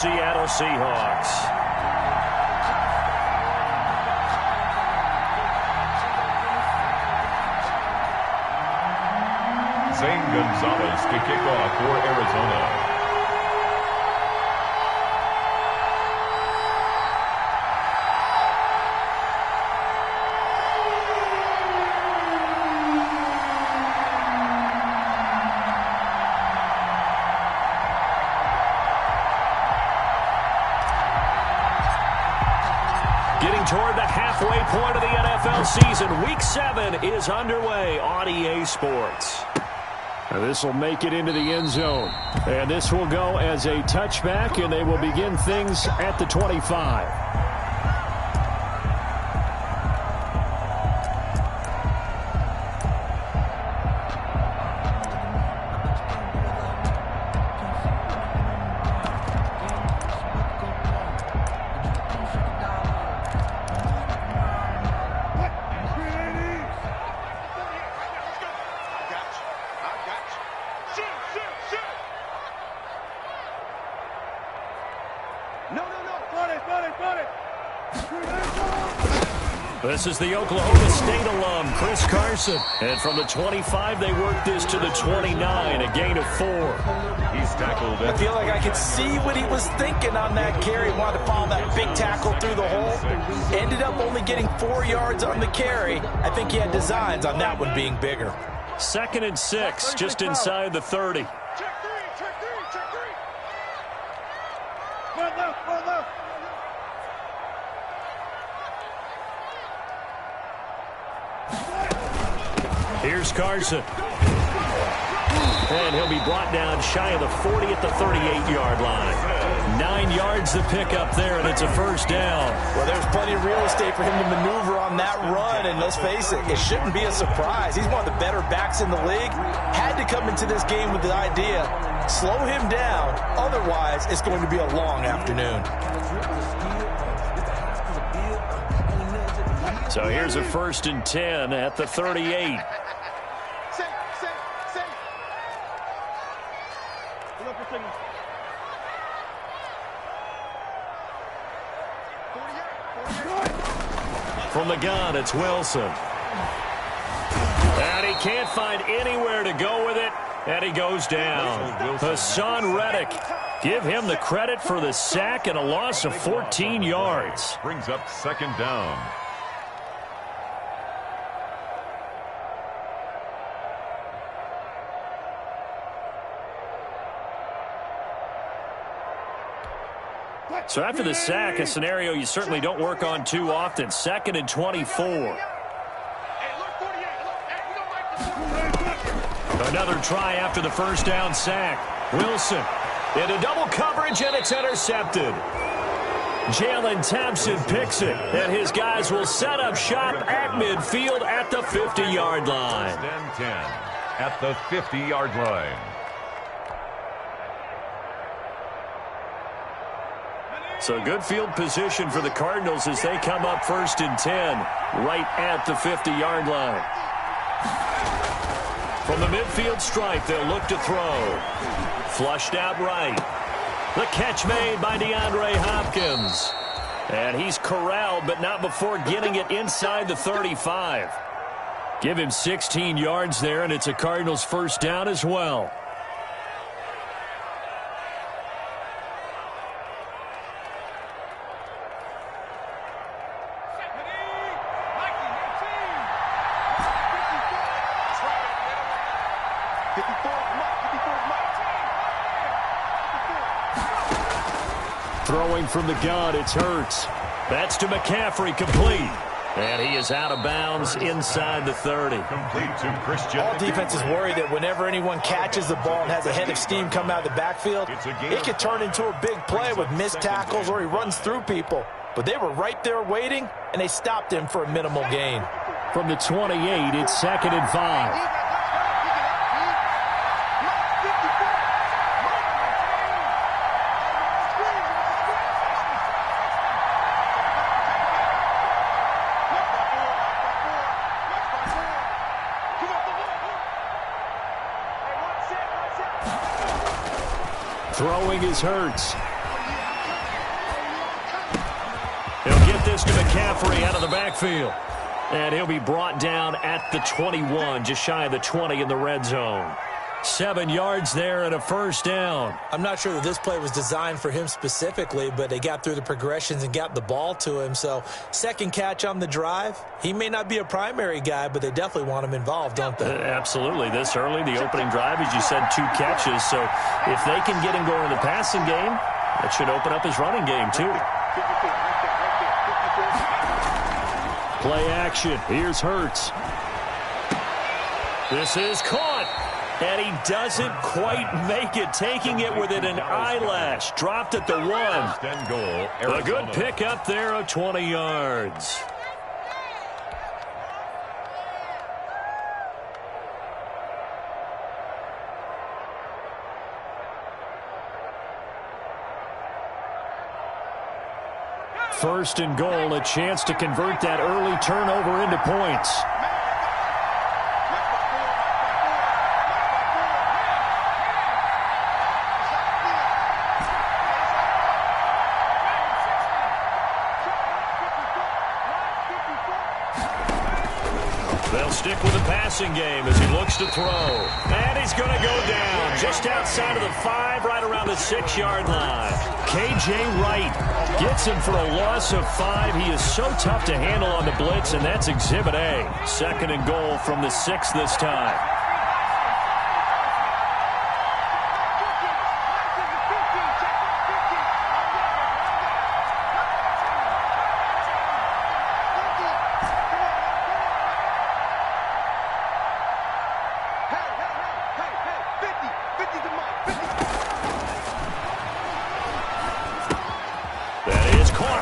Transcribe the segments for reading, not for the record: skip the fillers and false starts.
Seattle Seahawks. Zane Gonzalez to kick off for Arizona. Getting toward the halfway point of the NFL season. Week 7 is underway on EA Sports. This will make it into the end zone. And this will go as a touchback, and they will begin things at the 25. This is the Oklahoma State alum, Chris Carson. And from the 25, they work this to the 29, a gain of 4. He's tackled. I feel like I could see what he was thinking on that carry. Wanted to follow that big tackle through the hole. Ended up only getting 4 yards on the carry. I think he had designs on that one being bigger. 2nd and 6, just inside the 30. Check three. One left. Here's Carson. And he'll be brought down shy of the 40 at the 38-yard line. 9 yards to pick up there, and it's a first down. Well, there's plenty of real estate for him to maneuver on that run, and let's face it, it shouldn't be a surprise. He's one of the better backs in the league. Had to come into this game with the idea, slow him down, otherwise it's going to be a long afternoon. So here's a 1st and 10 at the 38. From the gun, it's Wilson. And he can't find anywhere to go with it, and he goes down. Hassan Reddick, give him the credit for the sack and a loss of 14 yards. Brings up 2nd down. So after the sack, a scenario you certainly don't work on too often. 2nd and 24. Another try after the first down sack. Wilson into double coverage, and it's intercepted. Jalen Thompson picks it, and his guys will set up shop at midfield at the 50-yard line. 10 at the 50-yard line. So good field position for the Cardinals as they come up 1st and 10 right at the 50-yard line. From the midfield stripe, they'll look to throw. Flushed out right. The catch made by DeAndre Hopkins. And he's corralled, but not before getting it inside the 35. Give him 16 yards there, and it's a Cardinals first down as well. Throwing from the gun, it's Hurts. That's to McCaffrey, complete. And he is out of bounds inside the 30. Complete to Christian. All defenses worry that whenever anyone catches the ball and has a head of steam come out of the backfield, it could turn into a big play with missed tackles or he runs through people. But they were right there waiting, and they stopped him for a minimal gain. From the 28, it's 2nd and 5. Throwing is Hurts. pass to McCaffrey out of the backfield. And he'll be brought down at the 21, just shy of the 20 in the red zone. 7 yards there and a first down. I'm not sure that this play was designed for him specifically, but they got through the progressions and got the ball to him. So second catch on the drive. He may not be a primary guy, but they definitely want him involved, don't they? Absolutely. This early, the opening drive, as you said, 2 catches. So if they can get him going in the passing game, that should open up his running game too. Play action. Here's Hurts. This is caught. And he doesn't quite make it, taking it within an eyelash. Dropped at the 1. A good pick up there of 20 yards. First and goal, a chance to convert that early turnover into points. They'll stick with the passing game as he looks to throw. And he's going to go down just outside of the 5, right around the 6-yard line. K.J. Wright gets him for a loss of 5. He is so tough to handle on the blitz, and that's Exhibit A. Second and goal from the 6 this time.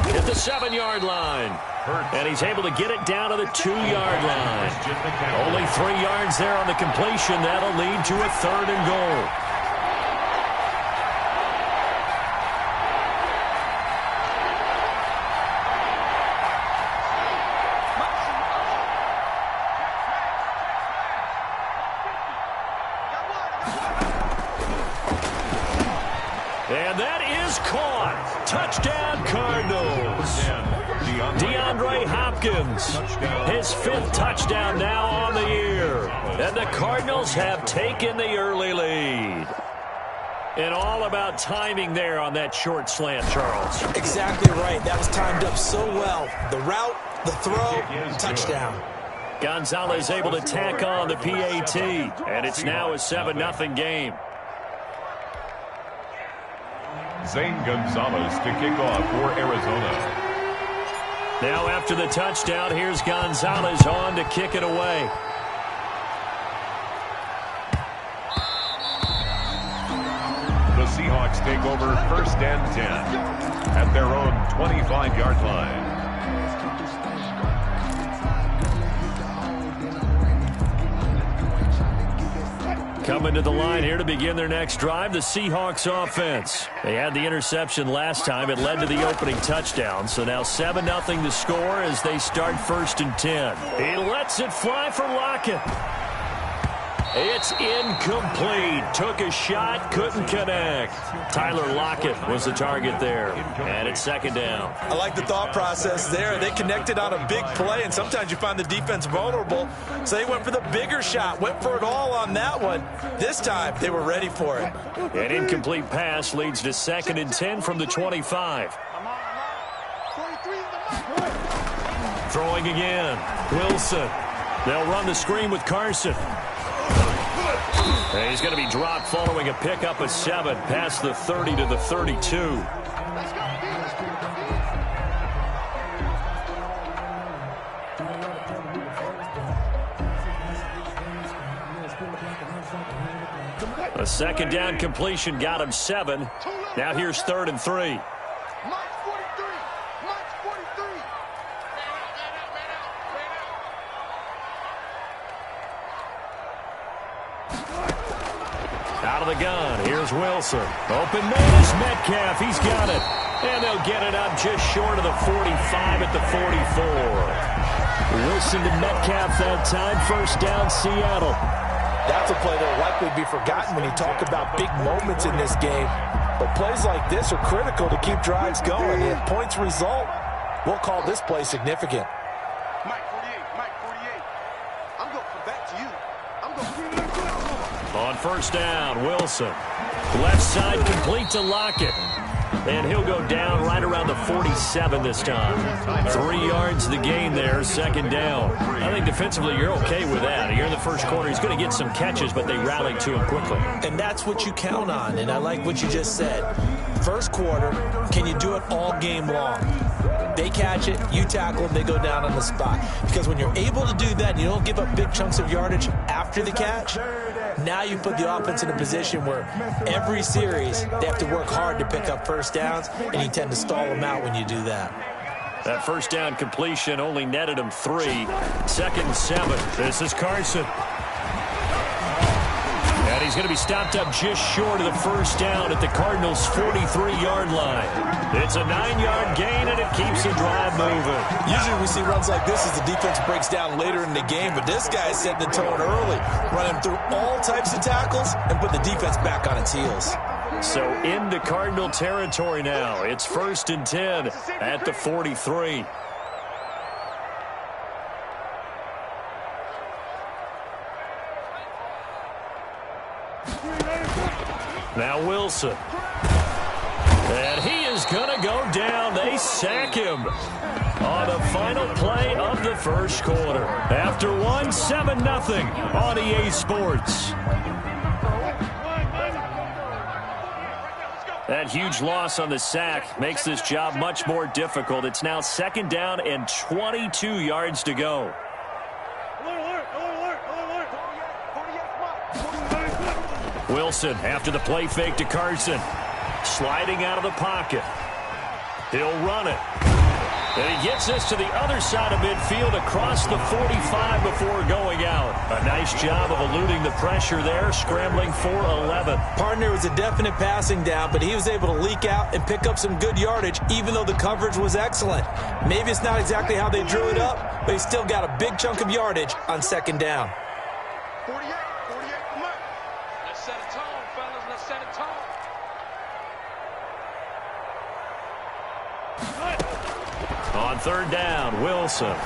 At the 7-yard line. And he's able to get it down to the 2-yard line. Only 3 yards there on the completion. That'll lead to a 3rd and goal. And that is caught. Touchdown, Cardinals. DeAndre Hopkins, his 5th touchdown now on the year. And the Cardinals have taken the early lead. And all about timing there on that short slant, Charles. Exactly right. That was timed up so well. The route, the throw, touchdown. Gonzalez able to tack on the PAT. And it's now a 7-0 game. Zane Gonzalez to kick off for Arizona. Now after the touchdown, here's Gonzalez on to kick it away. The Seahawks take over 1st and 10 at their own 25-yard line. Coming to the line here to begin their next drive, the Seahawks offense. They had the interception last time. It led to the opening touchdown. So now 7-0 the score as they start 1st and 10. He lets it fly for Lockett. It's incomplete. Took a shot, couldn't connect. Tyler Lockett was the target there. And it's 2nd down. I like the thought process there. They connected on a big play, and sometimes you find the defense vulnerable. So they went for the bigger shot, went for it all on that one. This time, they were ready for it. An incomplete pass leads to 2nd and 10 from the 25. Throwing again. Wilson. They'll run the screen with Carson. And he's going to be dropped following a pickup of 7 past the 30 to the 32. A 2nd down completion got him 7. Now here's 3rd and 3. Out of the gun, here's Wilson. Open man is Metcalf, he's got it. And they'll get it up just short of the 45 at the 44. Wilson to Metcalf that time, 1st down, Seattle. That's a play that will likely be forgotten when you talk about big moments in this game. But plays like this are critical to keep drives going. If points result, We'll call this play significant. Mike 48, Mike 48. I'm going to come back to you. I'm going to... On first down, Wilson. Left side complete to Lockett. And he'll go down right around the 47 this time. 3 yards the gain there, second down. I think defensively you're okay with that. Here in the first quarter, he's going to get some catches, but they rallied to him quickly. And that's what you count on, and I like what you just said. First quarter, can you do it all game long? They catch it, you tackle them, they go down on the spot. Because when you're able to do that and you don't give up big chunks of yardage after the catch, now you put the offense in a position where every series they have to work hard to pick up first downs, and you tend to stall them out when you do that. That first down completion only netted him 3. 2nd and 7. This is Carson. And he's going to be stopped up just short of the first down at the Cardinals' 43-yard line. It's a 9-yard gain, and it keeps the drive moving. Usually we see runs like this as the defense breaks down later in the game, but this guy is setting the tone early, running through all types of tackles and put the defense back on its heels. So into Cardinal territory now. It's 1st and 10 at the 43. Now Wilson. And he is going to go down. They sack him on the final play of the first quarter. After 7-0 on EA Sports. That huge loss on the sack makes this job much more difficult. It's now 2nd down and 22 yards to go. Wilson after the play fake to Carson. Sliding out of the pocket. He'll run it. And he gets this to the other side of midfield across the 45 before going out. A nice job of eluding the pressure there, scrambling for 11. Partner was a definite passing down, but he was able to leak out and pick up some good yardage, even though the coverage was excellent. Maybe it's not exactly how they drew it up, but he still got a big chunk of yardage on 2nd down. 48, come on. Let's set a tone, fellas. Let's set a tone. On 3rd down, Wilson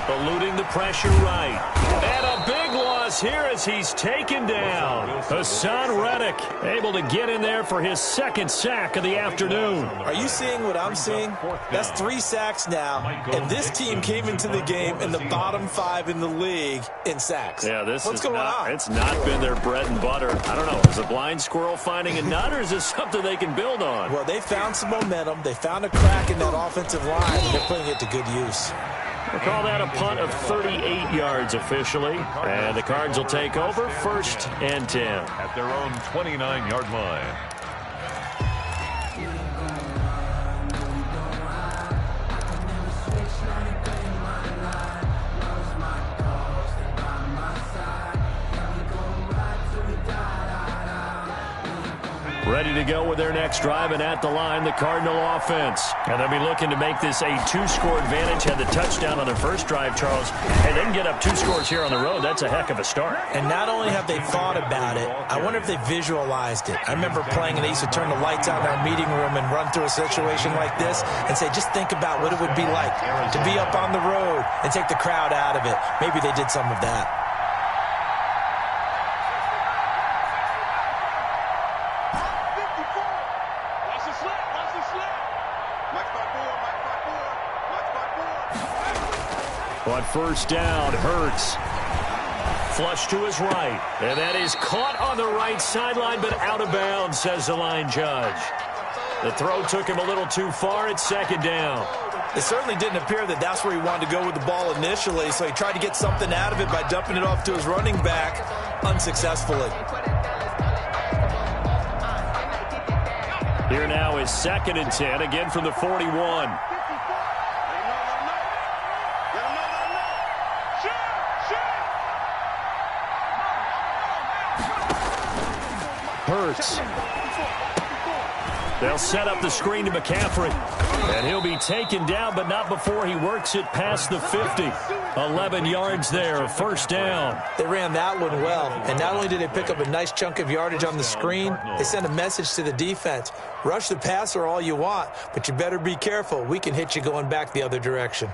eluding the pressure right. And a big loss here as he's taken down. Hassan Reddick able to get in there for his 2nd sack of the afternoon. Are you seeing what I'm seeing? That's 3 sacks now, and this team came into the game in the bottom 5 in the league in sacks. Yeah, What's going on? It's not been their bread and butter. I don't know. Is a blind squirrel finding a nut, or is this something they can build on? Well, they found some momentum. They found a crack in that offensive line, and they're putting it to good use. We'll call that a punt of 38 yards officially. And the Cards will take over 1st and 10. At their own 29-yard line. Ready to go with their next drive, and at the line, the Cardinal offense. And they'll be looking to make this a 2-score advantage. Had the touchdown on their first drive, Charles. And they can get up 2 scores here on the road. That's a heck of a start. And not only have they thought about it, I wonder if they visualized it. I remember playing, and they used to turn the lights out in our meeting room and run through a situation like this and say, just think about what it would be like to be up on the road and take the crowd out of it. Maybe they did some of that. On first down, Hurts. Flush to his right. And that is caught on the right sideline, but out of bounds, says the line judge. The throw took him a little too far at 2nd down. It certainly didn't appear that that's where he wanted to go with the ball initially, so he tried to get something out of it by dumping it off to his running back unsuccessfully. Here now is 2nd and 10, again from the 41. Hurts. They'll set up the screen to McCaffrey. And he'll be taken down, but not before he works it past the 50. 11 yards there, first down. They ran that one well, and not only did they pick up a nice chunk of yardage on the screen, they sent a message to the defense. Rush the passer all you want, but you better be careful. We can hit you going back the other direction.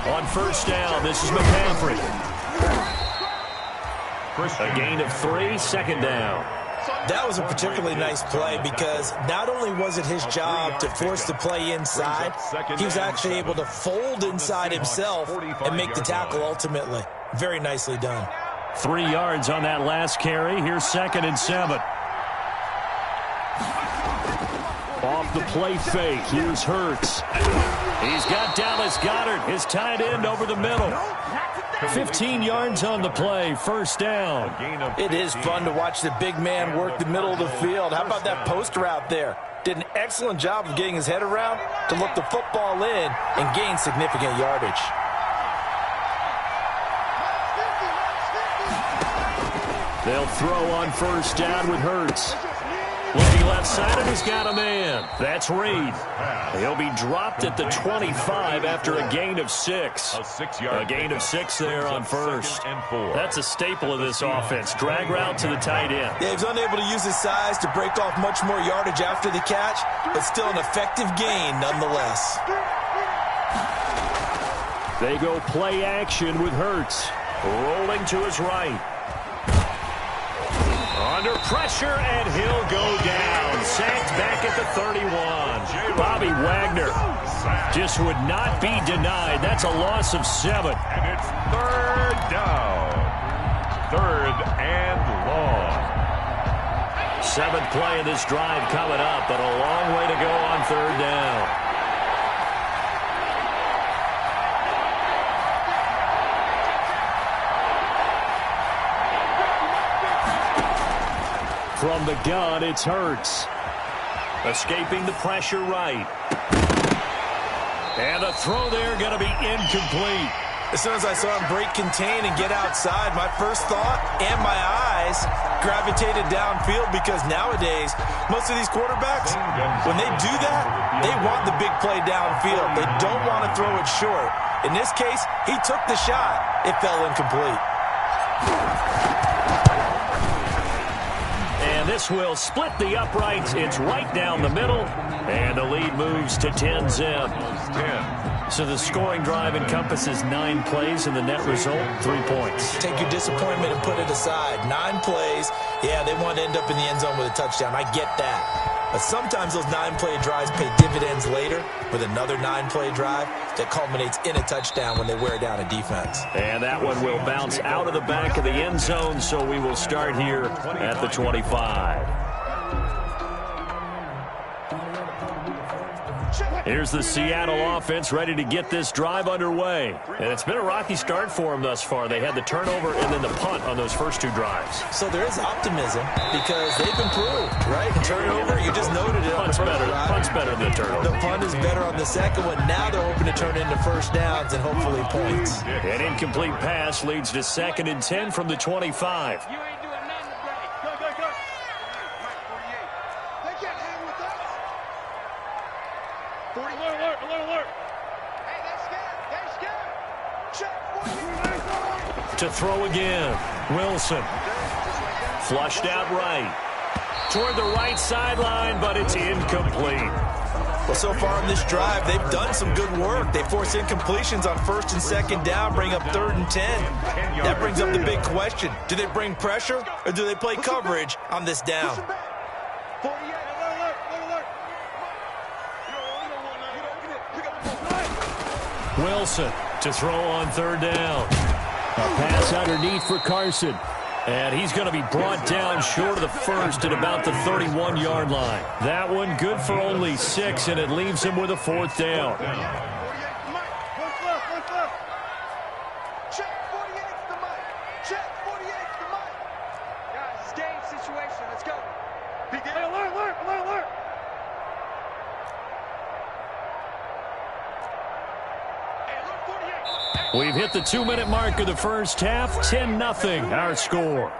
On first down, this is McCaffrey. A gain of 3, second down. That was a particularly nice play because not only was it his job to force the play inside, he was actually able to fold inside himself and make the tackle ultimately. Very nicely done. 3 yards on that last carry. Here's 2nd and 7. Off the play fake, here's Hurts. He's got Dallas Goedert, his tight end, over the middle. 15 yards on the play, first down. It is fun to watch the big man work the middle of the field. How about that post route there? Did an excellent job of getting his head around to look the football in and gain significant yardage. They'll throw on first down with Hurts. Looking left side, and he's got a man. That's Reed. He'll be dropped at the 25 after a gain of 6. A gain of 6 there on first. That's a staple of this offense. Drag route to the tight end. Yeah, he was unable to use his size to break off much more yardage after the catch, but still an effective gain nonetheless. They go play action with Hurts. Rolling to his right. Under pressure, and he'll go down. Sacked back at the 31. Bobby Wagner just would not be denied. That's a loss of 7. And it's 3rd down. 3rd and long. 7th play of this drive coming up, but a long way to go on 3rd down. From the gun, it's Hurts. Escaping the pressure right. And a throw there going to be incomplete. As soon as I saw him break contain and get outside, my first thought and my eyes gravitated downfield because nowadays, most of these quarterbacks, when they do that, they want the big play downfield. They don't want to throw it short. In this case, he took the shot. It fell incomplete. And this will split the uprights. It's right down the middle. And the lead moves to 10-zip. So the scoring drive encompasses 9 plays, and the net result, 3 points. Take your disappointment and put it aside. 9 plays. Yeah, they want to end up in the end zone with a touchdown. I get that. But sometimes those 9-play drives pay dividends later with another 9-play drive that culminates in a touchdown when they wear down a defense. And that one will bounce out of the back of the end zone, so we will start here at the 25. Here's the Seattle offense ready to get this drive underway. And it's been a rocky start for them thus far. They had the turnover and then the punt on those first 2 drives. So there is optimism because they've improved, right? The turnover, you just noted it. Punt's better than the turnover. The punt is better on the second one. Now they're hoping to turn into first downs and hopefully points. An incomplete pass leads to 2nd and 10 from the 25. To throw again, Wilson. Flushed out right. Toward the right sideline, but it's incomplete. Well, so far on this drive, they've done some good work. They force incompletions on 1st and 2nd down, bring up 3rd and 10. That brings up the big question. Do they bring pressure or do they play coverage on this down? Wilson to throw on 3rd down. A pass underneath for Carson. And he's going to be brought down short of the first at about the 31-yard line. That one good for only 6, and it leaves him with a 4th down. Check 48's the mic. Check 48's the mic. Guys, it's game situation. Let's go. Begin. Alert. Hey, alert 48. We've hit the 2-minute mark of the first half. 10-0 our score.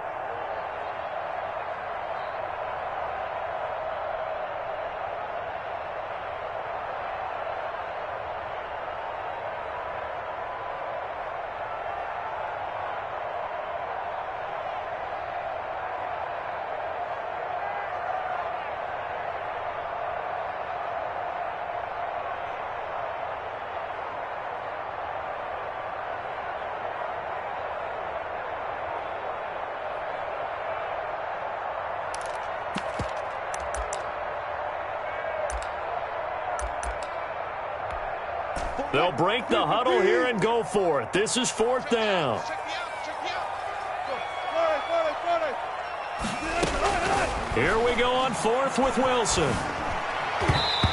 They'll break the huddle here and go for it. This is 4th down. Here we go on 4th with Wilson.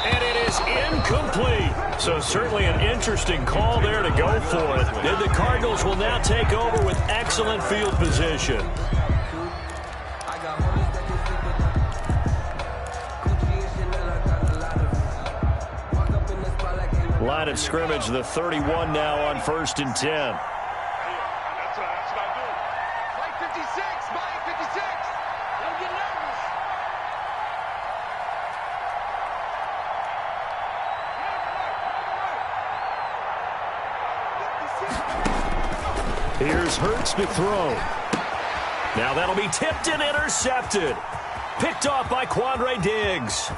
And it is incomplete. So certainly an interesting call there to go for it. And the Cardinals will now take over with excellent field position. Line of scrimmage, the 31 now on 1st and 10. Mike 56, Mike 56. Don't get nervous. Here's Hurts to throw. Now that'll be tipped and intercepted. Picked off by Quandre Diggs.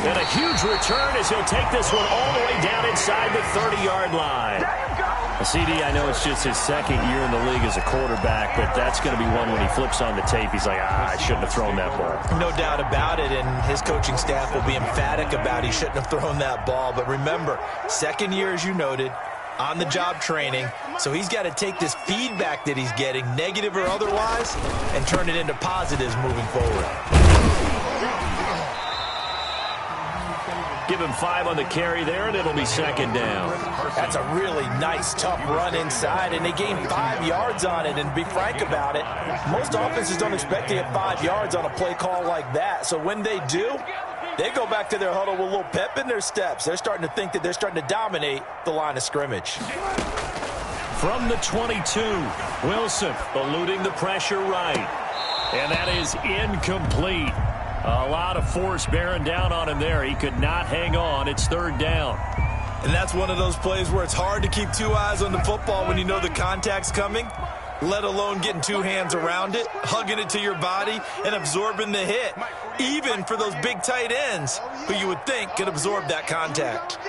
And a huge return as he'll take this one all the way down inside the 30-yard line. CD, I know it's just his 2nd year in the league as a quarterback, but that's going to be one when he flips on the tape, he's like, I shouldn't have thrown that ball. No doubt about it, and his coaching staff will be emphatic about he shouldn't have thrown that ball. But remember, 2nd year, as you noted, on-the-job training, so he's got to take this feedback that he's getting, negative or otherwise, and turn it into positives moving forward. Give him 5 on the carry there, and it'll be 2nd down. That's a really nice, tough run inside, and they gained 5 yards on it. And to be frank about it, most offenses don't expect to get 5 yards on a play call like that. So when they do, they go back to their huddle with a little pep in their steps. They're starting to think that they're starting to dominate the line of scrimmage. From the 22, Wilson eluding the pressure right. And that is incomplete. A lot of force bearing down on him there. He could not hang on. It's 3rd down. And that's one of those plays where it's hard to keep 2 eyes on the football when you know the contact's coming, let alone getting 2 hands around it, hugging it to your body, and absorbing the hit. Even for those big tight ends who you would think could absorb that contact.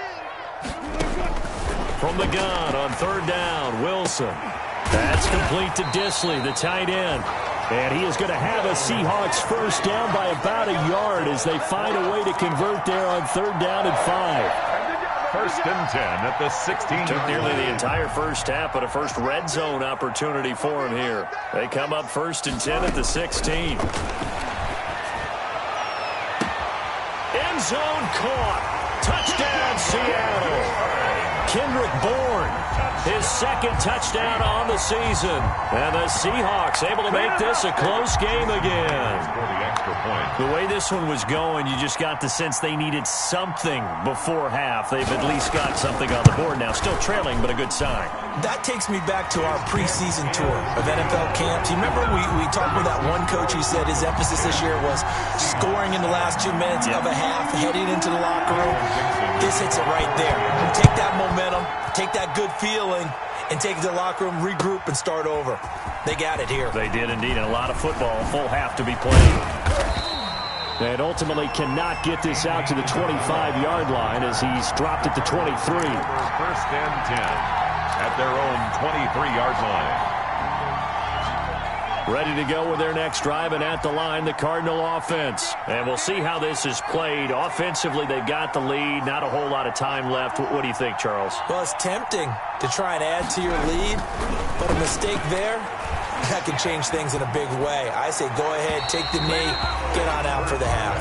From the gun on 3rd down, Wilson. That's complete to Disley, the tight end. And he is going to have a Seahawks 1st down by about a yard as they find a way to convert there on 3rd down and 5. 1st and 10 at the 16. Took nearly the entire first half, but a first red zone opportunity for him here. They come up 1st and 10 at the 16. End zone caught. Touchdown, Seattle. Kendrick Bourne, his 2nd touchdown on the season. And the Seahawks able to make this a close game again. The way this one was going, you just got the sense they needed something before half. They've at least got something on the board now. Still trailing, but a good sign. That takes me back to our preseason tour of NFL camps. You remember we talked with that one coach who said his emphasis this year was scoring in the last 2 minutes of a half, heading into the locker room. This hits it right there. Take that momentum, take that good feeling, and take it to the locker room, regroup, and start over. They got it here. They did indeed, and a lot of football, full half to be played. And ultimately cannot get this out to the 25-yard line as he's dropped it to 23. 1st and 10 at their own 23-yard line. Ready to go with their next drive, and at the line, the Cardinal offense. And we'll see how this is played. Offensively, they got the lead. Not a whole lot of time left. What do you think, Charles? Well, it's tempting to try and add to your lead, but a mistake there, that can change things in a big way. I say go ahead, take the knee, get on out for the half.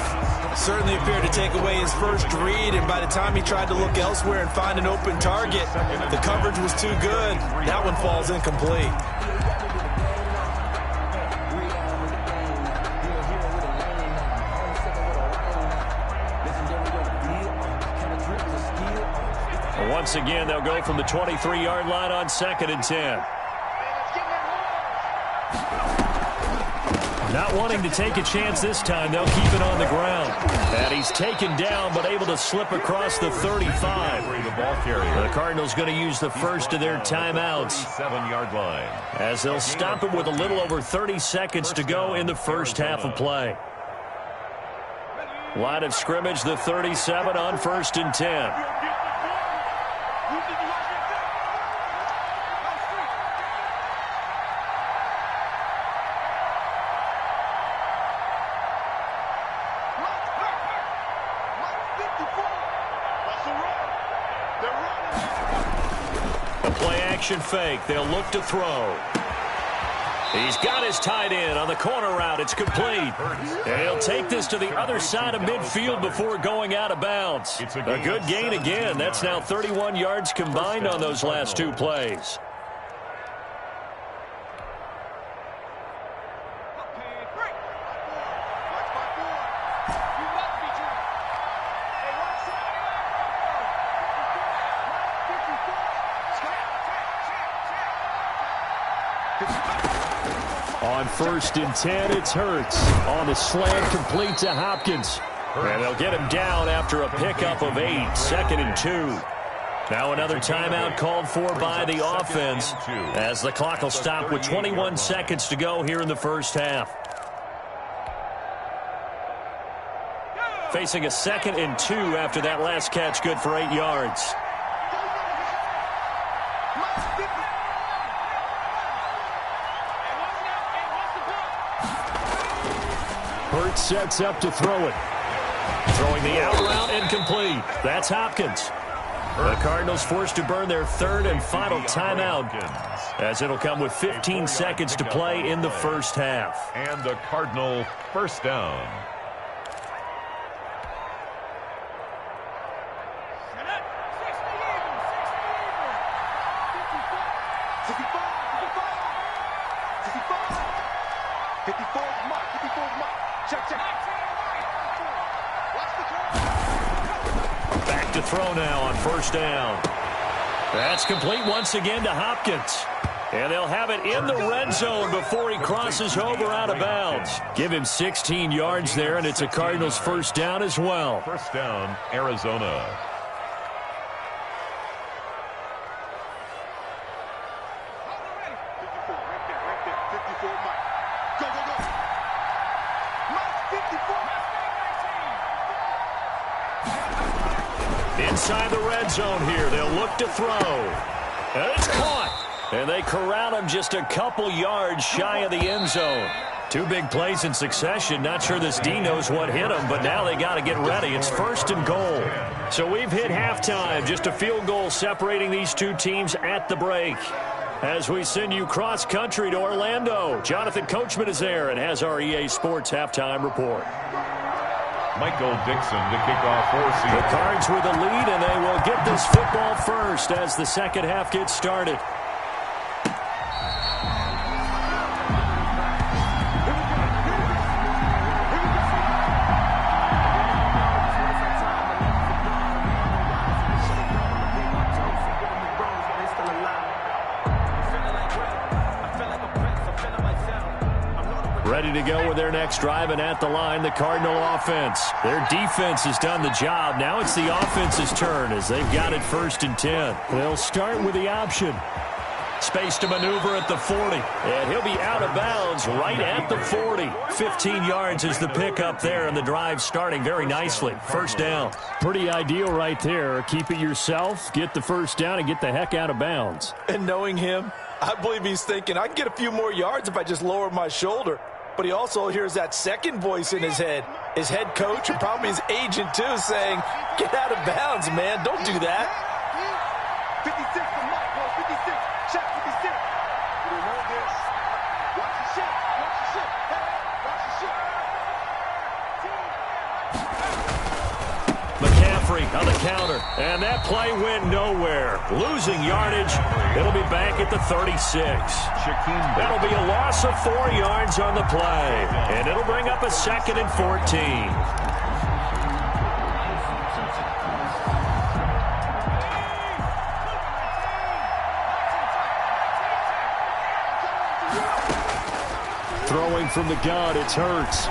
Certainly appeared to take away his first read, and by the time he tried to look elsewhere and find an open target, the coverage was too good. That one falls incomplete. once again, they'll go from the 23-yard line on 2nd and 10. Not wanting to take a chance this time, they'll keep it on the ground. And he's taken down, but able to slip across the 35. The Cardinals going to use the first of their timeouts. 7-yard line. As they'll stop it with a little over 30 seconds to go in the first half of play. Line of scrimmage, the 37 on 1st and 10. Fake. They'll look to throw. He's got his tight end on the corner route. It's complete. And he'll take this to the other side of midfield before going out of bounds. A good gain again. That's now 31 yards combined on those last 2 plays. On 1st and 10, it's Hurts. On the slant, complete to Hopkins. And they'll get him down after a pickup of 8. 2nd and 2. Now another timeout called for by the offense as the clock will stop with 21 seconds to go here in the first half. Facing a 2nd and 2 after that last catch, good for 8 yards. Hurts sets up to throw it. Throwing the out route incomplete. That's Hopkins. The Cardinals forced to burn their 3rd and final timeout as it'll come with 15 seconds to play in the first half. And the Cardinal first down. Back to throw now on 1st down. That's complete once again to Hopkins. And they'll have it in the red zone before he crosses over out of bounds. Give him 16 yards there, and it's a Cardinals first down as well. First down, Arizona. Inside the red zone here, they'll look to throw. And it's caught. And they corral him just a couple yards shy of the end zone. 2 big plays in succession. Not sure this D knows what hit him, but now they got to get ready. It's 1st and goal. So we've hit halftime. Just a field goal separating these 2 teams at the break. As we send you cross-country to Orlando, Jonathan Coachman is there and has our EA Sports halftime report. Michael Dixon to kick off for Seattle. The Cards with the lead, and they will get this football first as the second half gets started. Ready to go with their next drive, and at the line, the Cardinal offense. Their defense has done the job. Now it's the offense's turn as they've got it 1st and 10. They'll start with the option. Space to maneuver at the 40. And he'll be out of bounds right at the 40. 15 yards is the pickup there, and the drive starting very nicely. First down. Pretty ideal right there. Keep it yourself, get the first down, and get the heck out of bounds. And knowing him, I believe he's thinking, I can get a few more yards if I just lower my shoulder. But he also hears that second voice in his head. His head coach and probably his agent, too, saying, get out of bounds, man. Don't do that. 56 to Mike, bro. 56. Shot 56. You know this. Watch the shot. Watch the shot. Watch the shot. McCaffrey on the counter. And that play went nowhere. Losing yardage. It'll be back at the 36. That'll be a loss of 4 yards on the play. And it'll bring up a 2nd and 14. Throwing from the gun, it's Hurts.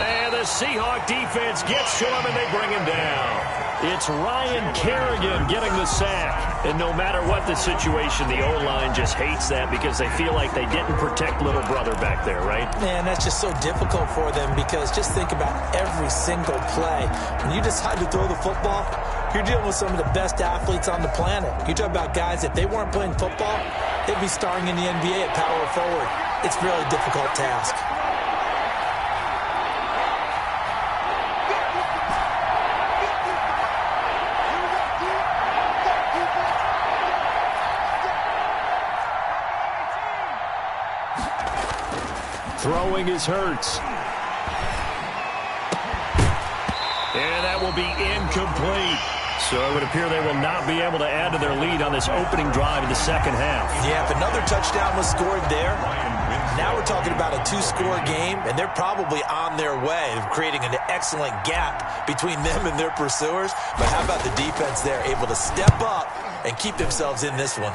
And the Seahawk defense gets to him, and they bring him down. It's Ryan Kerrigan getting the sack. And no matter what the situation, the O-line just hates that because they feel like they didn't protect little brother back there, right? Man, that's just so difficult for them because just think about every single play. When you decide to throw the football, you're dealing with some of the best athletes on the planet. You talk about guys, if they weren't playing football, they'd be starring in the NBA at power forward. It's a really difficult task. Throwing is Hurts. And that will be incomplete. So it would appear they will not be able to add to their lead on this opening drive in the second half. Yeah, if another touchdown was scored there, now we're talking about a two-score game, and they're probably on their way of creating an excellent gap between them and their pursuers. But how about the defense there, able to step up and keep themselves in this one?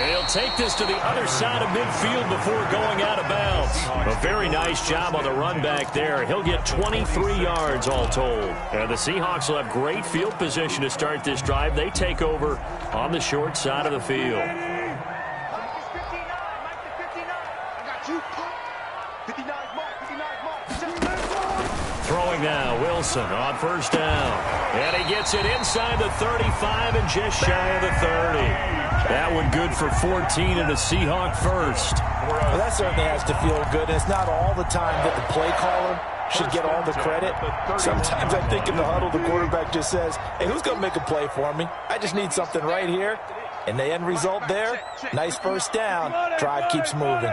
He'll take this to the other side of midfield before going out of bounds. A very nice job on the run back there. He'll get 23 yards all told. And the Seahawks will have great field position to start this drive. They take over on the short side of the field. Throwing now, Wilson on first down. And he gets it inside the 35 and just shy of the 30. That one good for 14 and a Seahawk first. Well, that certainly has to feel good. And it's not all the time that the play caller should get all the credit. Sometimes I think in the huddle, the quarterback just says, hey, who's going to make a play for me? I just need something right here. And the end result there, nice first down. Drive keeps moving.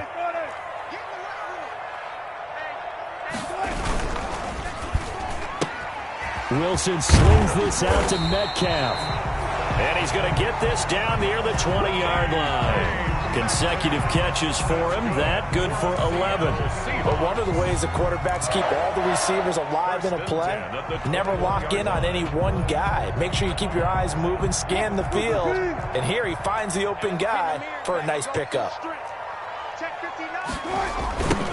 Wilson slings this out to Metcalf. And he's going to get this down near the 20-yard line. Consecutive catches for him. That good for 11. But one of the ways the quarterbacks keep all the receivers alive in a play, never lock in on any one guy. Make sure you keep your eyes moving, scan the field. And here he finds the open guy for a nice pickup.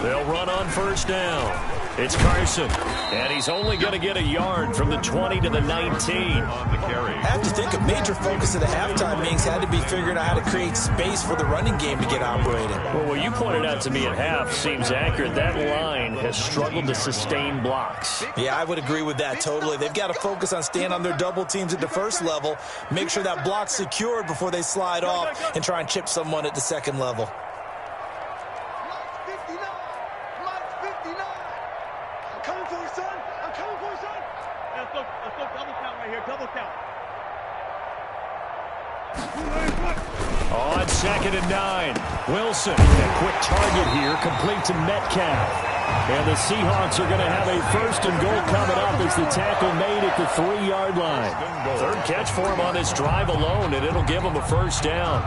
They'll run on first down. It's Carson, and he's only going to get a yard from the 20 to the 19. I have to think a major focus of the halftime meetings had to be figuring out how to create space for the running game to get operated. Well, what you pointed out to me at half seems accurate. That line has struggled to sustain blocks. Yeah, I would agree with that totally. They've got to focus on staying on their double teams at the first level, make sure that block's secured before they slide off and try and chip someone at the second level. On 2nd and 9, Wilson, a quick target here, complete to Metcalf. And the Seahawks are going to have a first and goal coming up as the tackle made at the 3-yard line. Third catch for him on this drive alone, and it'll give him a first down.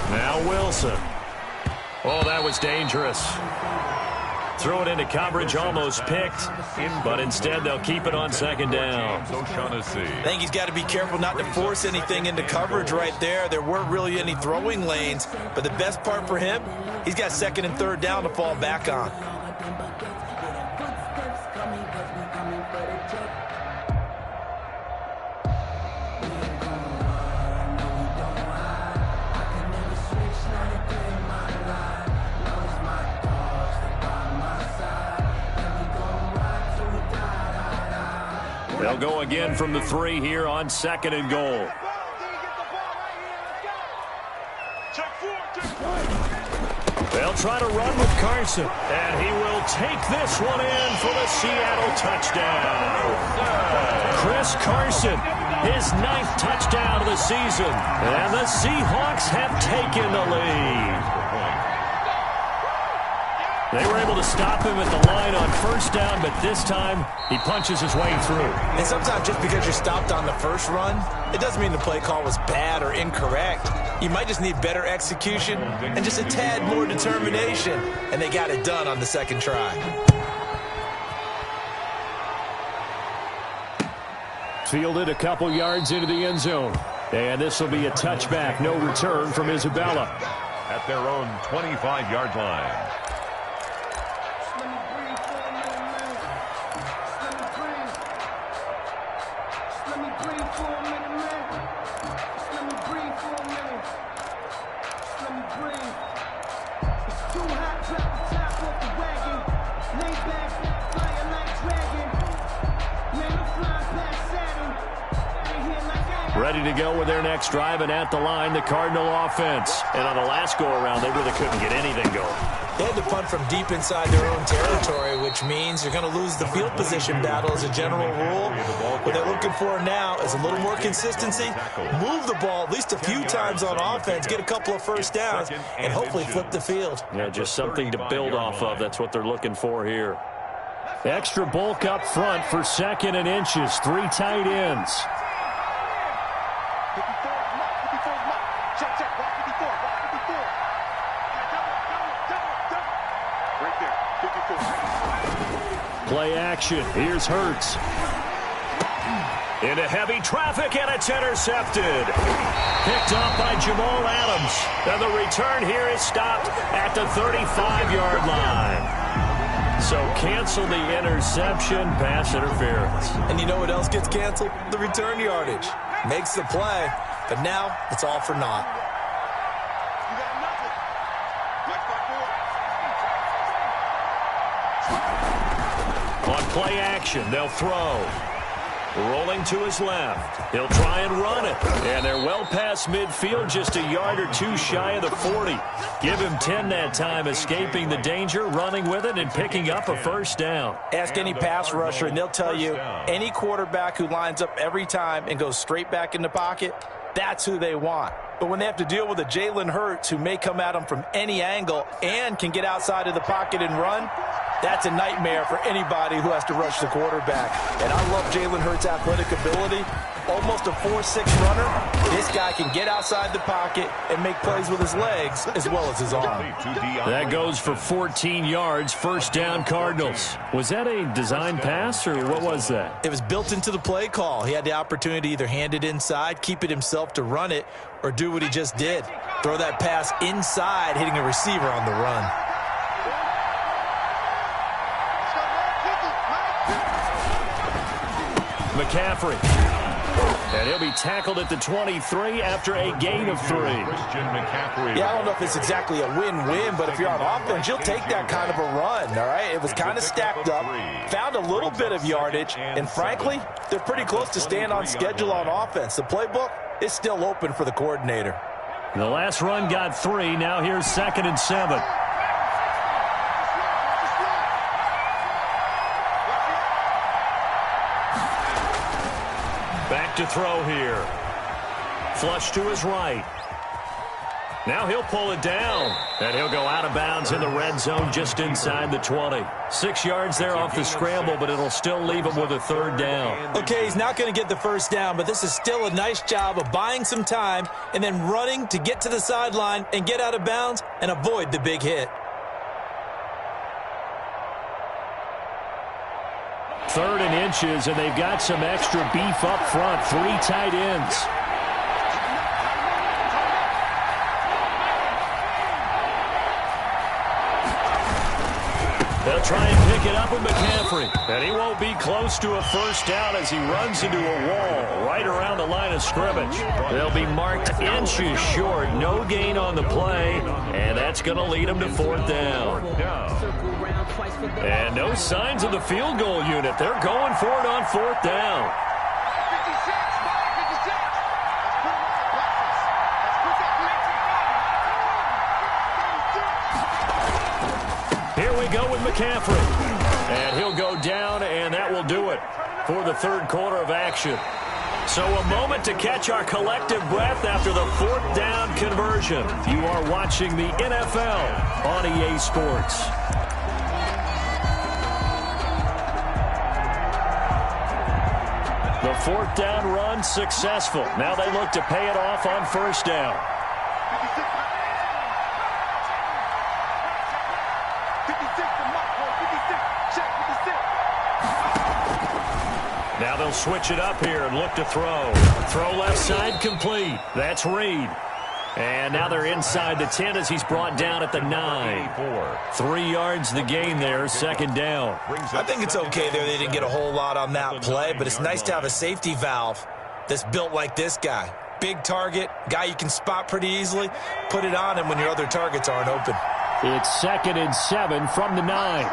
Now Wilson. Oh, that was dangerous. Throw it into coverage, almost picked, but instead they'll keep it on 2nd down. I think he's got to be careful not to force anything into coverage right there. There weren't really any throwing lanes, but the best part for him, he's got 2nd and 3rd down to fall back on. They'll go again from the 3 here on 2nd and goal. They'll try to run with Carson, and he will take this one in for the Seattle touchdown. Chris Carson, his 9th touchdown of the season, and the Seahawks have taken the lead. They were able to stop him at the line on first down, but this time he punches his way through. And sometimes just because you're stopped on the first run, it doesn't mean the play call was bad or incorrect. You might just need better execution and just a tad more determination, and they got it done on the second try. Fielded a couple yards into the end zone. And this will be a touchback, no return from Isabella. At their own 25-yard line. Ready to go with their next drive, and at the line, the Cardinal offense. And on the last go-around, they really couldn't get anything going. They had to punt from deep inside their own territory, which means you're going to lose the field position battle as a general rule. What they're looking for now is a little more consistency, move the ball at least a few times on offense, get a couple of first downs, and hopefully flip the field. Yeah, just something to build off of. That's what they're looking for here. Extra bulk up front for 2nd and inches. 3 tight ends. Play action. Here's Hurts. Into heavy traffic, and it's intercepted. Picked up by Jamal Adams. And the return here is stopped at the 35-yard line. So cancel the interception, pass interference. And you know what else gets canceled? The return yardage. Makes the play, but now it's all for naught. On play action, they'll throw. Rolling to his left. He'll try and run it. And they're well past midfield, just a yard or two shy of the 40. Give him 10 that time, escaping the danger, running with it, and picking up a first down. Ask any pass rusher, and they'll tell you any quarterback who lines up every time and goes straight back in the pocket, that's who they want. But when they have to deal with a Jalen Hurts who may come at them from any angle and can get outside of the pocket and run, that's a nightmare for anybody who has to rush the quarterback. And I love Jalen Hurts' athletic ability. Almost a 4.6 runner. This guy can get outside the pocket and make plays with his legs as well as his arm. That goes for 14 yards. First down, Cardinals. Was that a design pass, or what was that? It was built into the play call. He had the opportunity to either hand it inside, keep it himself to run it, or do what he just did. Throw that pass inside, hitting a receiver on the run. McCaffrey. And he'll be tackled at the 23 after a gain of 3. Yeah, I don't know if it's exactly a win-win, but if you're on offense, you'll take that kind of a run, all right? It was kind of stacked up, found a little bit of yardage, and frankly, they're pretty close to staying on schedule on offense. The playbook is still open for the coordinator. The last run got 3. Now here's 2nd and 7. Back to throw here. Flush to his right. Now he'll pull it down, and he'll go out of bounds in the red zone just inside the 20. 6 yards there off the scramble, but it'll still leave him with a 3rd down. Okay, he's not going to get the first down, but this is still a nice job of buying some time and then running to get to the sideline and get out of bounds and avoid the big hit. 3rd and inches, and they've got some extra beef up front. 3 tight ends. They'll try and pick it up with McCaffrey. And he won't be close to a first down as he runs into a wall right around the line of scrimmage. They'll be marked inches short. No gain on the play, and that's going to lead them to 4th down. And no signs of the field goal unit. They're going for it on 4th down. with McCaffrey. And he'll go down, and that will do it for the third quarter of action. So a moment to catch our collective breath after the fourth down conversion. You are watching the NFL on EA Sports. The fourth down run successful. Now they look to pay it off on first down. 56 to Mike, 56, check 56. Now they'll switch it up here and look to throw. Throw left side complete. That's Reed. And now they're inside the 10 as he's brought down at the 9. 3 yards the gain there, second down. I think it's okay there. They didn't get a whole lot on that play, but it's nice to have a safety valve that's built like this guy. Big target, guy you can spot pretty easily. Put it on him when your other targets aren't open. It's 2nd and 7 from the 9.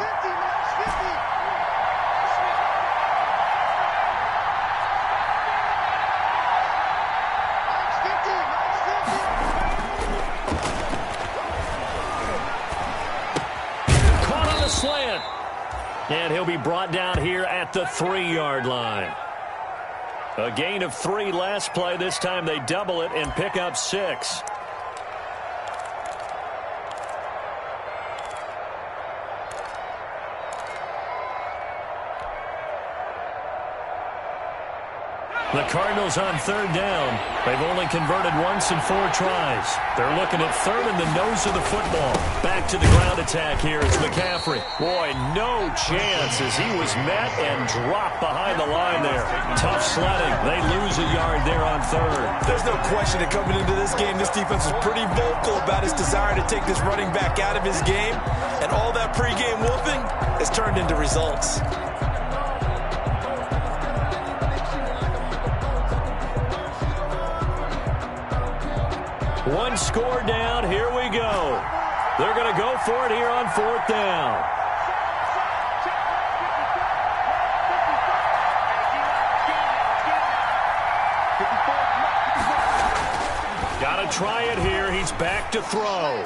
Slant. And he'll be brought down here at the 3-yard line. A gain of 3 last play. This time they double it and pick up 6. The Cardinals on third down. They've only converted once in 4 tries. They're looking at third in the nose of the football. Back to the ground attack here is McCaffrey. Boy, no chance as he was met and dropped behind the line there. Tough sledding. They lose a yard there on third. There's no question that coming into this game, this defense was pretty vocal about his desire to take this running back out of his game. And all that pregame whooping has turned into results. One score down. Here we go. They're going to go for it here on fourth down. Got to try it here. He's back to throw.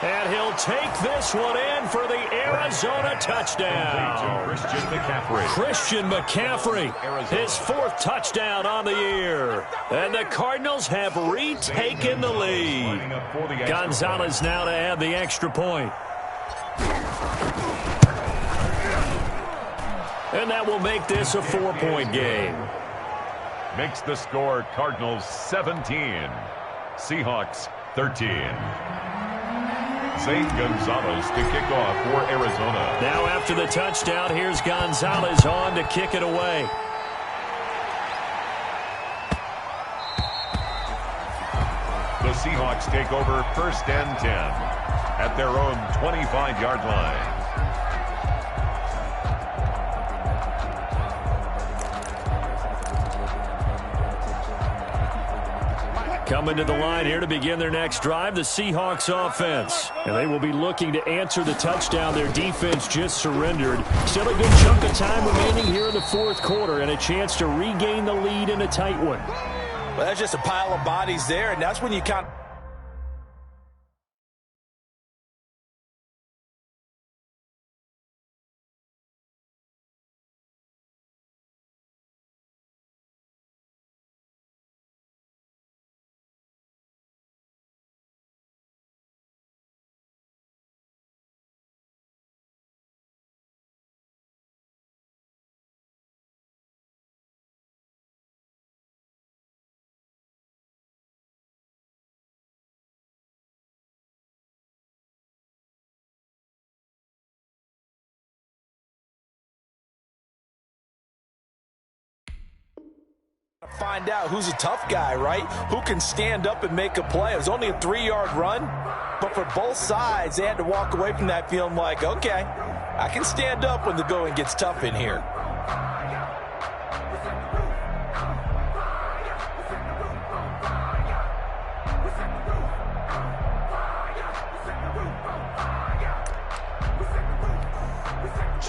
And he'll take this one in for the Arizona touchdown. Christian McCaffrey, his 4th touchdown on the year. And the Cardinals have retaken the lead. Gonzalez now to add the extra point. And that will make this a 4-point game. Makes the score Cardinals 17, Seahawks 13. Zane Gonzalez to kick off for Arizona. Now after the touchdown, here's Gonzalez on to kick it away. The Seahawks take over 1st and 10 at their own 25-yard line. Coming to the line here to begin their next drive, the Seahawks offense. And they will be looking to answer the touchdown their defense just surrendered. Still a good chunk of time remaining here in the fourth quarter and a chance to regain the lead in a tight one. Well, that's just a pile of bodies there, and that's when you kind of... find out who's a tough guy, right? Who can stand up and make a play. It was only a 3-yard run, but for both sides, they had to walk away from that feeling like, okay, I can stand up when the going gets tough in here.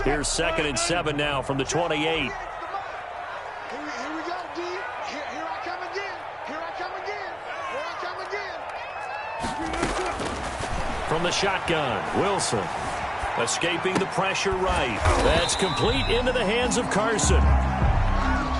Here's 2nd and 7 now from the 28. From the shotgun, Wilson. Escaping the pressure right. That's complete into the hands of Carson.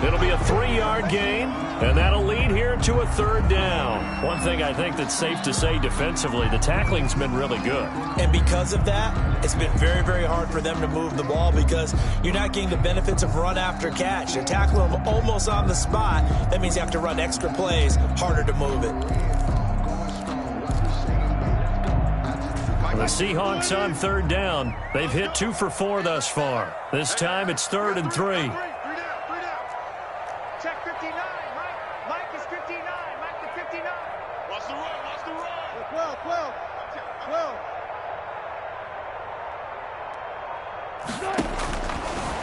It'll be a 3-yard gain, and that'll lead here to a 3rd down. One thing I think that's safe to say defensively, the tackling's been really good. And because of that, it's been very, very hard for them to move the ball because you're not getting the benefits of run after catch. They tackle them almost on the spot. That means you have to run extra plays, harder to move it. The Seahawks on 3rd down. They've hit 2 for 4 thus far. This time it's 3rd and 3. Check 59, Mike is 59, Mike to 59. Watch the run. 12.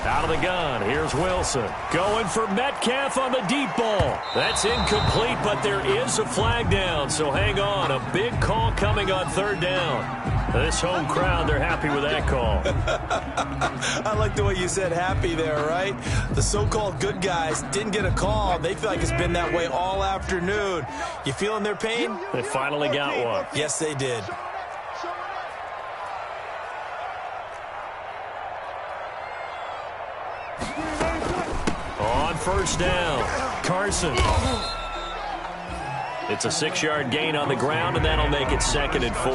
Out of the gun, here's Wilson. Going for Metcalf on the deep ball. That's incomplete, but there is a flag down, so hang on. A big call coming on 3rd down. This home crowd, they're happy with that call. I like the way you said happy there, right? The so-called good guys didn't get a call. They feel like it's been that way all afternoon. You feeling their pain? They finally got one. Yes, they did. On 1st down, Carson. It's a 6-yard gain on the ground, and that'll make it 2nd and 4.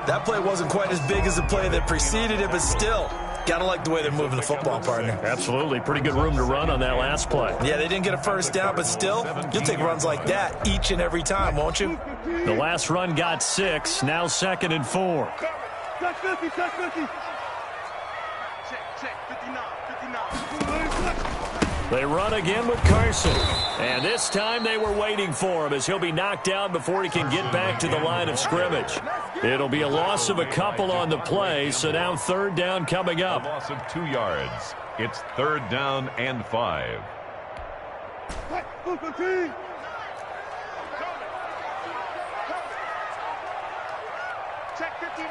That play wasn't quite as big as the play that preceded it, but still, gotta like the way they're moving the football, partner. Absolutely. Pretty good room to run on that last play. Yeah, they didn't get a 1st down, but still, you'll take runs like that each and every time, won't you? The last run got 6, now 2nd and 4. Touch 50. Check, 59. They run again with Carson. And this time they were waiting for him as he'll be knocked down before he can get back to the line of scrimmage. It'll be a loss of a couple on the play, so now 3rd down coming up. A loss of 2 yards. It's 3rd down and 5. Check 59,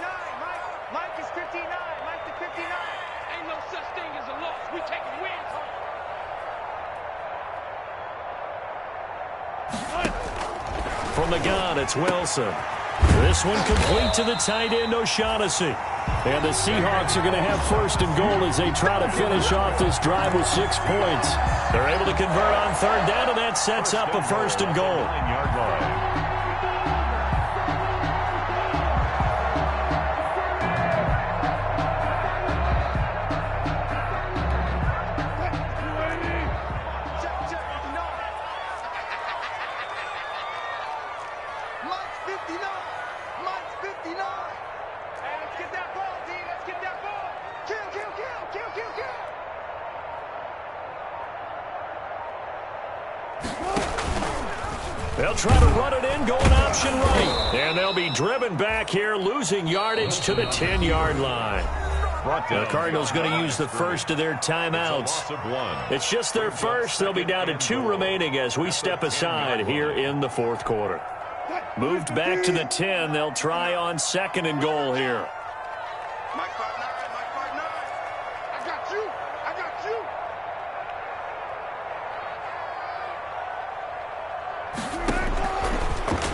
Mike is 59, Mike to 59. Ain't no such thing as a loss. We taking wins home. From the gun, it's Wilson. This one complete to the tight end, O'Shaughnessy. And the Seahawks are going to have 1st and goal as they try to finish off this drive with 6 points. They're able to convert on 3rd down, and that sets up a 1st and goal. 9-yard line. They'll try to run it in, going option right. And they'll be driven back here, losing yardage to the 10-yard line. The Cardinals going to use the first of their timeouts. It's just their first. They'll be down to 2 remaining as we step aside here in the 4th quarter. Moved back to the 10. They'll try on 2nd and goal here. Mike 5'9", I got you.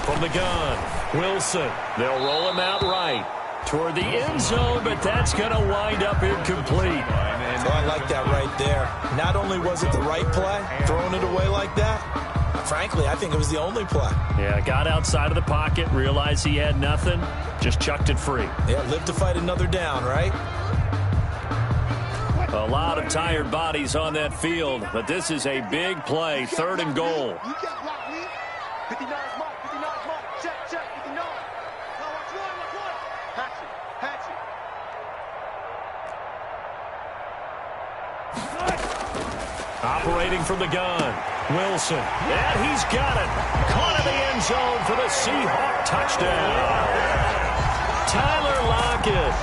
From the gun, Wilson. They'll roll him out right toward the end zone, but that's going to wind up incomplete. So I like that right there. Not only was it the right play, throwing it away like that, frankly, I think it was the only play. Yeah, got outside of the pocket, realized he had nothing, just chucked it free. Yeah, live to fight another down, right? A lot of tired bodies on that field, but this is a big play, 3rd and goal. You got blocked, man. 59 is Mike. Check, 59. Now watch one. Hatch it. Operating from the gun, Wilson. And he's got it. Caught in the end zone for the Seahawk touchdown. Tyler Lockett,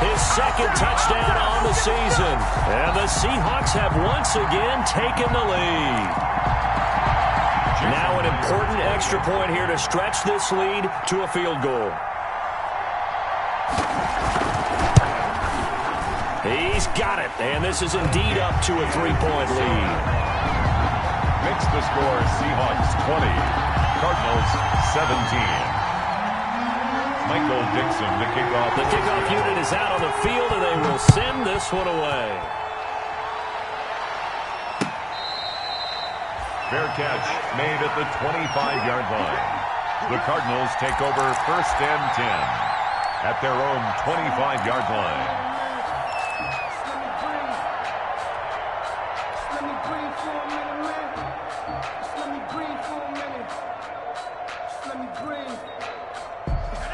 his 2nd touchdown on the season. And the Seahawks have once again taken the lead. Now an important extra point here to stretch this lead to a field goal. He's got it, and this is indeed up to a 3-point lead. Makes the score Seahawks 20, Cardinals 17. Michael Dixon to kick off. The kickoff unit is out on the field, and they will send this one away. Fair catch made at the 25-yard line. The Cardinals take over 1st and 10 at their own 25-yard line.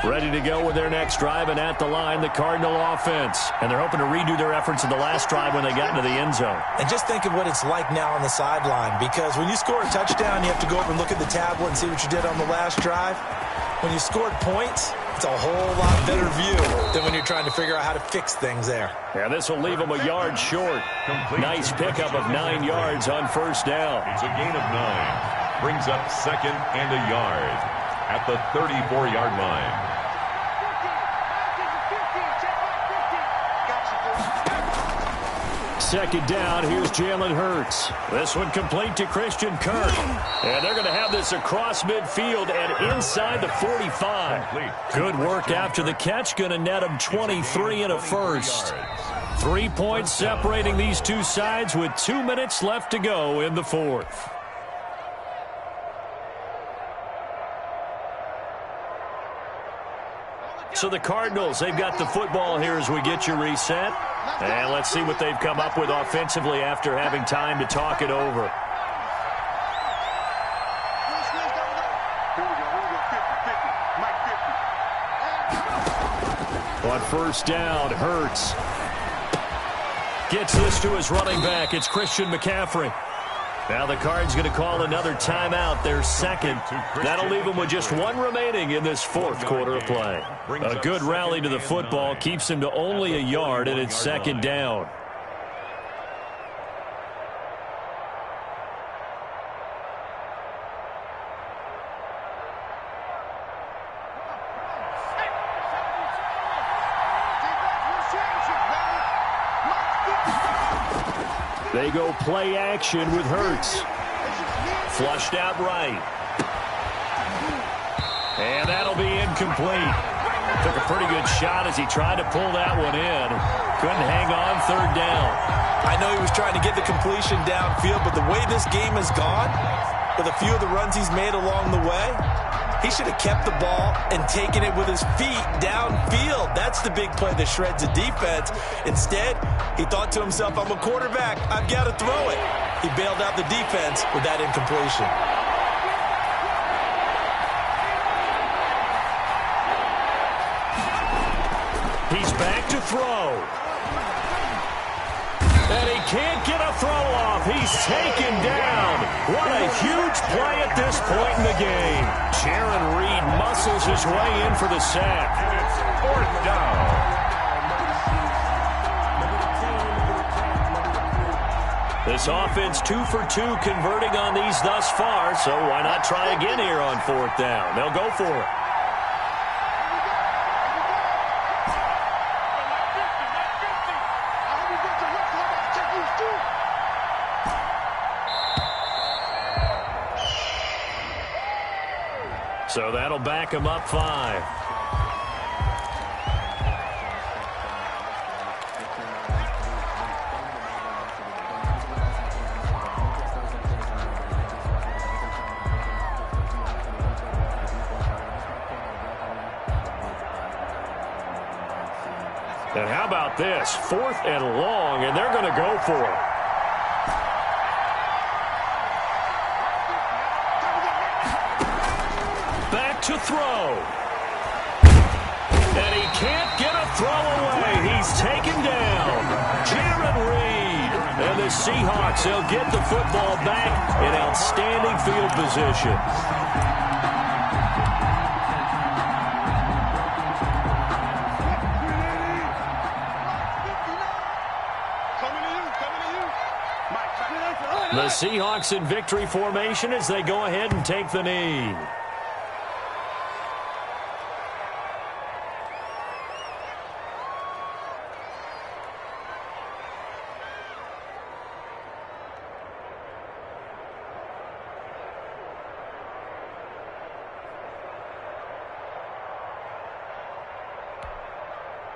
Ready to go with their next drive, and at the line, the Cardinal offense. And they're hoping to redo their efforts in the last drive when they got into the end zone. And just think of what it's like now on the sideline, because when you score a touchdown, you have to go over and look at the tablet and see what you did on the last drive. When you scored points, it's a whole lot better view than when you're trying to figure out how to fix things there. Yeah, this will leave them a yard short. Nice pickup of 9 yards on 1st down. It's a gain of 9. Brings up 2nd and a yard at the 34-yard line. Second down, here's Jalen Hurts. This one complete to Christian Kirk. And they're going to have this across midfield and inside the 45. Good work after the catch. Going to net him 23 and a first. 3 points separating these two sides with 2 minutes left to go in the fourth. So the Cardinals, they've got the football here as we get you reset. And let's see what they've come up with offensively after having time to talk it over. On 1st down, Hurts gets this to his running back. It's Christian McCaffrey. Now the Cards going to call another timeout, their second. That'll leave them with just 1 remaining in this 4th quarter of play. A good rally to the football keeps them to only a yard, and it's 2nd down. They go play action with Hurts. Flushed out right. And that'll be incomplete. Took a pretty good shot as he tried to pull that one in. Couldn't hang on 3rd down. I know he was trying to get the completion downfield, but the way this game has gone, with a few of the runs he's made along the way, he should have kept the ball and taken it with his feet downfield. That's the big play that shreds a defense. Instead, he thought to himself, I'm a quarterback. I've got to throw it. He bailed out the defense with that incompletion. He's back to throw. And he can't get a throw off. He's taken down. What a huge play at this point in the game. Jaron Reed muscles his way in for the sack. And it's 4th down. This offense 2 for 2 converting on these thus far, so why not try again here on 4th down? They'll go for it. So that'll back him up 5. And how about this? 4th and long, and they're going to go for it. To throw. And he can't get a throw away. He's taken down. Jaron Reed. And the Seahawks, they'll get the football back in outstanding field position. The Seahawks in victory formation as they go ahead and take the knee.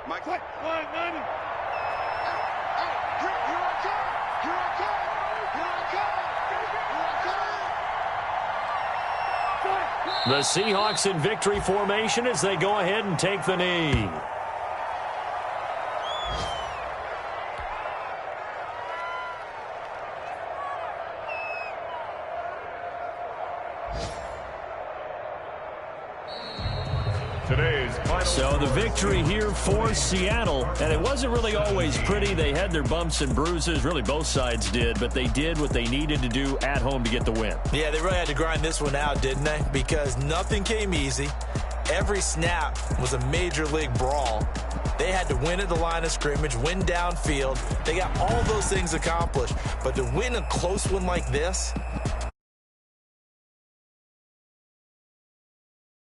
Mike, what? One, none. Hey, here I come. Here I come. Here I come. Here I come. The Seahawks in victory formation as they go ahead and take the knee. So the victory here for Seattle, and it wasn't really always pretty. They had their bumps and bruises, really both sides did, but they did what they needed to do at home to get the win. Yeah, they really had to grind this one out, didn't they? Because nothing came easy. Every snap was a major league brawl. They had to win at the line of scrimmage, win downfield. They got all those things accomplished. But to win a close one like this,